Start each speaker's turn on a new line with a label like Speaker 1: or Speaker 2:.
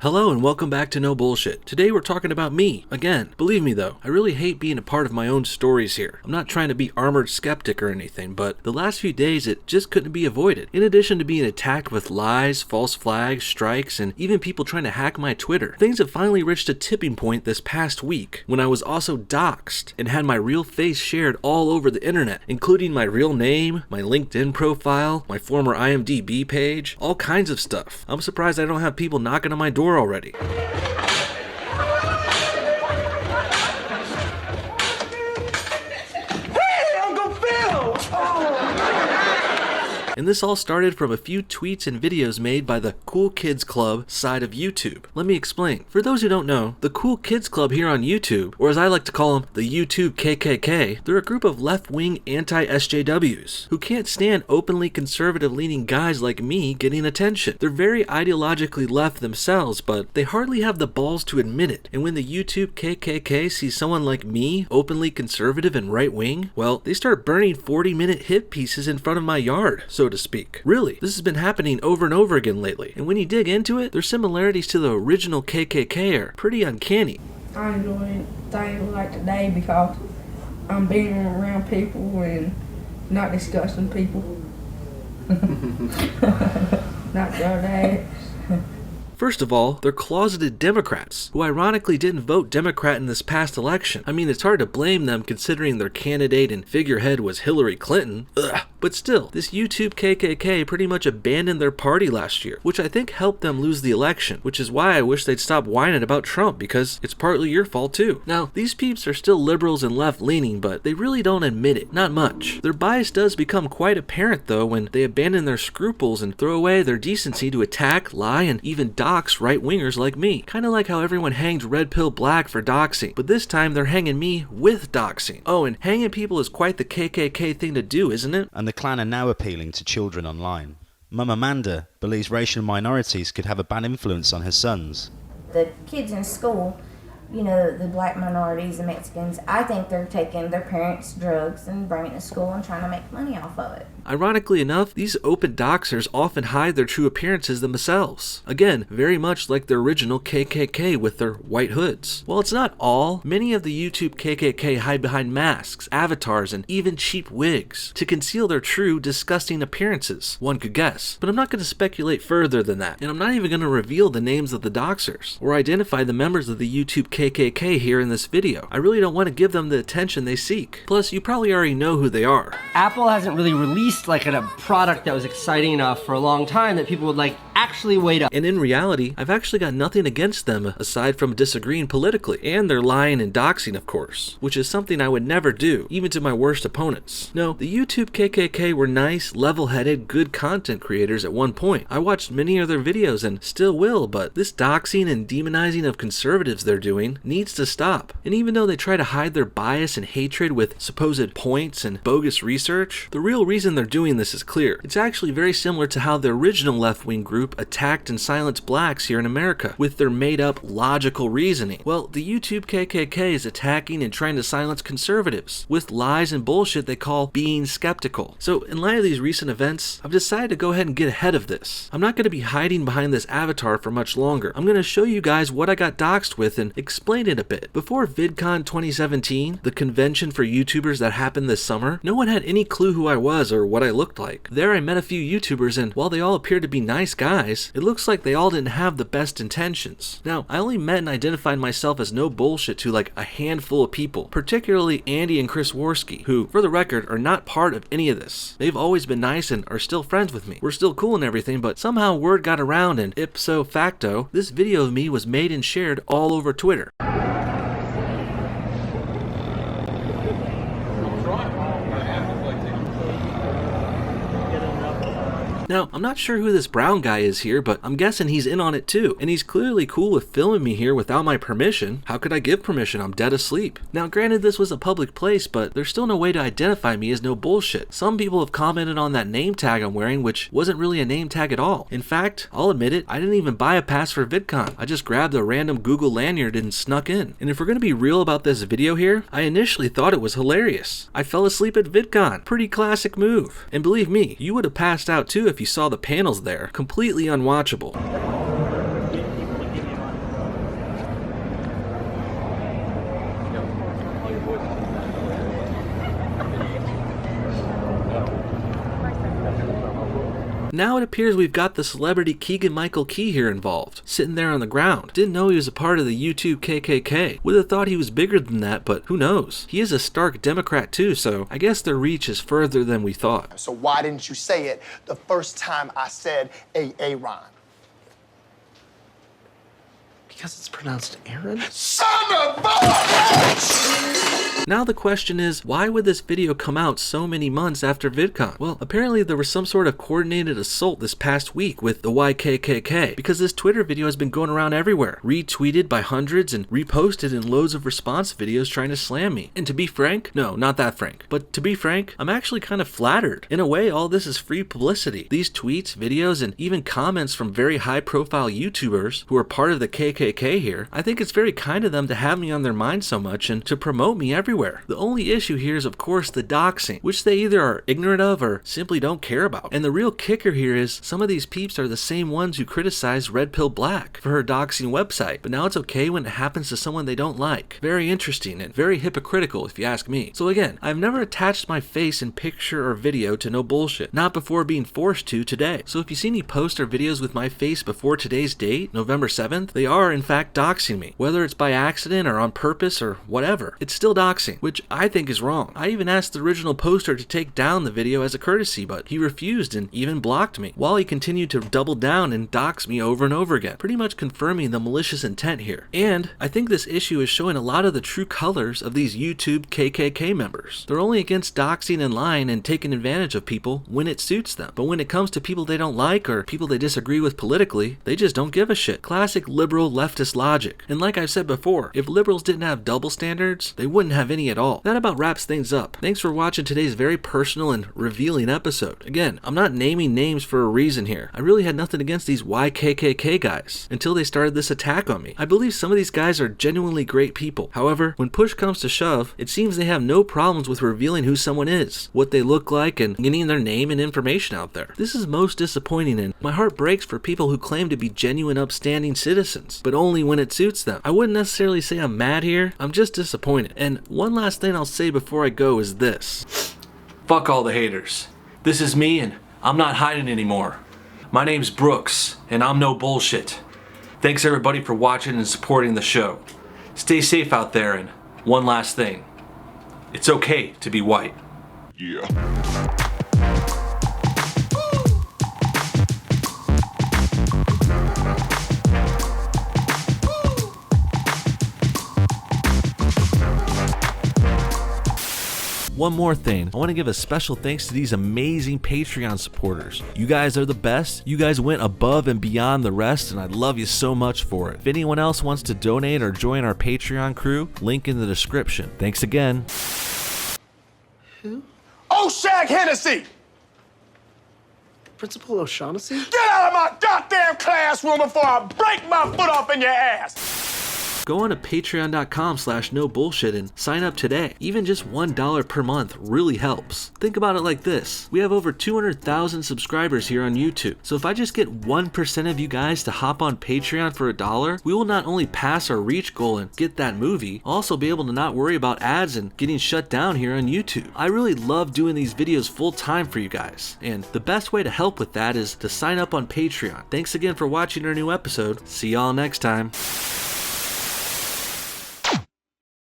Speaker 1: Hello and welcome back to No Bullshit. Today we're talking about me, again. Believe me though, I really hate being a part of my own stories here. I'm not trying to be armored skeptic or anything, but the last few days it just couldn't be avoided. In addition to being attacked with lies, false flags, strikes, and even people trying to hack my Twitter, things have finally reached a tipping point this past week when I was also doxxed and had my real face shared all over the internet, including my real name, my LinkedIn profile, my former IMDb page, all kinds of stuff. I'm surprised I don't have people knocking on my door already. And this all started from a few tweets and videos made by the Kool Kids Club side of YouTube. Let me explain. For those who don't know, the Kool Kids Club here on YouTube, or as I like to call them, the YouTube KKK, they're a group of left-wing anti-SJWs who can't stand openly conservative-leaning guys like me getting attention. They're very ideologically left themselves, but they hardly have the balls to admit it. And when the YouTube KKK sees someone like me, openly conservative and right-wing, well, they start burning 40-minute hit pieces in front of my yard, so to speak. Really, this has been happening over and over again lately, and when you dig into it, their similarities to the original KKK are pretty uncanny.
Speaker 2: I'm enjoying things like today because I'm being around people and not discussing people. Not their dads.
Speaker 1: First of all, they're closeted Democrats, who ironically didn't vote Democrat in this past election. I mean, it's hard to blame them considering their candidate and figurehead was Hillary Clinton. Ugh. But still, this YouTube KKK pretty much abandoned their party last year, which I think helped them lose the election, which is why I wish they'd stop whining about Trump, because it's partly your fault too. Now, these peeps are still liberals and left-leaning, but they really don't admit it, not much. Their bias does become quite apparent though when they abandon their scruples and throw away their decency to attack, lie, and even dox right-wingers like me. Kinda like how everyone hangs Red Pill Black for doxing, but this time they're hanging me with doxing. Oh, and hanging people is quite the KKK thing to do, isn't it?
Speaker 3: And the clan are now appealing to children online. Mum Amanda believes racial minorities could have a bad influence on her sons.
Speaker 4: The kids in school, you know, the black minorities, the Mexicans, I think they're taking their parents' drugs and bringing it to school and trying to make money off of it.
Speaker 1: Ironically enough, these open doxers often hide their true appearances themselves. Again, very much like the original KKK with their white hoods. While it's not all, many of the YouTube KKK hide behind masks, avatars, and even cheap wigs to conceal their true, disgusting appearances, one could guess. But I'm not going to speculate further than that, and I'm not even going to reveal the names of the doxers, or identify the members of the YouTube KKK here in this video. I really don't want to give them the attention they seek. Plus, you probably already know who they are.
Speaker 5: Apple hasn't really released like a product that was exciting enough for a long time that people would like actually wait up.
Speaker 1: And in reality, I've actually got nothing against them aside from disagreeing politically, and their lying and doxing of course, which is something I would never do, even to my worst opponents. No, the YouTube KKK were nice, level-headed, good content creators at one point. I watched many of their videos and still will, but this doxing and demonizing of conservatives they're doing needs to stop. And even though they try to hide their bias and hatred with supposed points and bogus research, the real reason they're doing this is clear. It's actually very similar to how the original left-wing group attacked and silenced blacks here in America with their made-up logical reasoning. Well, the YouTube KKK is attacking and trying to silence conservatives with lies and bullshit they call being skeptical. So in light of these recent events, I've decided to go ahead and get ahead of this. I'm not going to be hiding behind this avatar for much longer. I'm going to show you guys what I got doxed with and explain it a bit. Before VidCon 2017, the convention for YouTubers that happened this summer, no one had any clue who I was or what I looked like. There I met a few YouTubers, and while they all appeared to be nice guys, it looks like they all didn't have the best intentions. Now, I only met and identified myself as no bullshit to like a handful of people, particularly Andy and Chris Worski, who, for the record, are not part of any of this. They've always been nice and are still friends with me. We're still cool and everything, but somehow word got around, and ipso facto, this video of me was made and shared all over Twitter. Now, I'm not sure who this brown guy is here, but I'm guessing he's in on it too. And he's clearly cool with filming me here without my permission. How could I give permission? I'm dead asleep. Now, granted this was a public place, but there's still no way to identify me as no bullshit. Some people have commented on that name tag I'm wearing, which wasn't really a name tag at all. In fact, I'll admit it, I didn't even buy a pass for VidCon. I just grabbed a random Google lanyard and snuck in. And if we're gonna be real about this video here, I initially thought it was hilarious. I fell asleep at VidCon. Pretty classic move. And believe me, you would have passed out too if you saw the panels there. Completely unwatchable. Now it appears we've got the celebrity Keegan-Michael Key here involved, sitting there on the ground. Didn't know he was a part of the YouTube KKK. Would have thought he was bigger than that, but who knows? He is a stark Democrat too, so I guess their reach is further than we thought.
Speaker 6: So why didn't you say it the first time I said Aaron?
Speaker 7: Because it's pronounced Aaron?
Speaker 6: Son of a bitch!
Speaker 1: Now the question is, why would this video come out so many months after VidCon? Well, apparently there was some sort of coordinated assault this past week with the YKKK, because this Twitter video has been going around everywhere, retweeted by hundreds and reposted in loads of response videos trying to slam me. And to be frank, no, not that frank, but to be frank, I'm actually kind of flattered. In a way, all this is free publicity. These tweets, videos, and even comments from very high-profile YouTubers who are part of the KKK here, I think it's very kind of them to have me on their mind so much and to promote me everywhere. The only issue here is of course the doxing, which they either are ignorant of or simply don't care about. And the real kicker here is some of these peeps are the same ones who criticized Red Pill Black for her doxing website, but now it's okay when it happens to someone they don't like. Very interesting and very hypocritical if you ask me. So again, I've never attached my face in picture or video to No Bullshit, not before being forced to today. So if you see any posts or videos with my face before today's date, November 7th, they are in fact doxing me. Whether it's by accident or on purpose or whatever, it's still doxing, which I think is wrong. I even asked the original poster to take down the video as a courtesy, but he refused and even blocked me, while he continued to double down and dox me over and over again, pretty much confirming the malicious intent here. And I think this issue is showing a lot of the true colors of these YouTube KKK members. They're only against doxing and lying and taking advantage of people when it suits them, but when it comes to people they don't like or people they disagree with politically, they just don't give a shit. Classic liberal leftist logic. And like I've said before, if liberals didn't have double standards, they wouldn't have any at all. That about wraps things up. Thanks for watching today's very personal and revealing episode. Again, I'm not naming names for a reason here. I really had nothing against these YKKK guys until they started this attack on me. I believe some of these guys are genuinely great people. However, when push comes to shove, it seems they have no problems with revealing who someone is, what they look like, and getting their name and information out there. This is most disappointing, and my heart breaks for people who claim to be genuine upstanding citizens, but only when it suits them. I wouldn't necessarily say I'm mad here, I'm just disappointed. And one last thing I'll say before I go is this.
Speaker 8: Fuck all the haters. This is me and I'm not hiding anymore. My name's Brooks and I'm no bullshit. Thanks everybody for watching and supporting the show. Stay safe out there, and one last thing. It's okay to be white.
Speaker 6: Yeah.
Speaker 1: One more thing, I want to give a special thanks to these amazing Patreon supporters. You guys are the best. You guys went above and beyond the rest, and I love you so much for it. If anyone else wants to donate or join our Patreon crew, link in the description. Thanks again.
Speaker 7: Who?
Speaker 6: O'Shag Hennessy!
Speaker 7: Principal O'Shaughnessy?
Speaker 6: Get out of my goddamn classroom before I break my foot off in your ass!
Speaker 1: Go on to patreon.com/nobullshit and sign up today. Even just $1 per month really helps. Think about it like this. We have over 200,000 subscribers here on YouTube. So if I just get 1% of you guys to hop on Patreon for $1, we will not only pass our reach goal and get that movie, also be able to not worry about ads and getting shut down here on YouTube. I really love doing these videos full time for you guys. And the best way to help with that is to sign up on Patreon. Thanks again for watching our new episode. See y'all next time.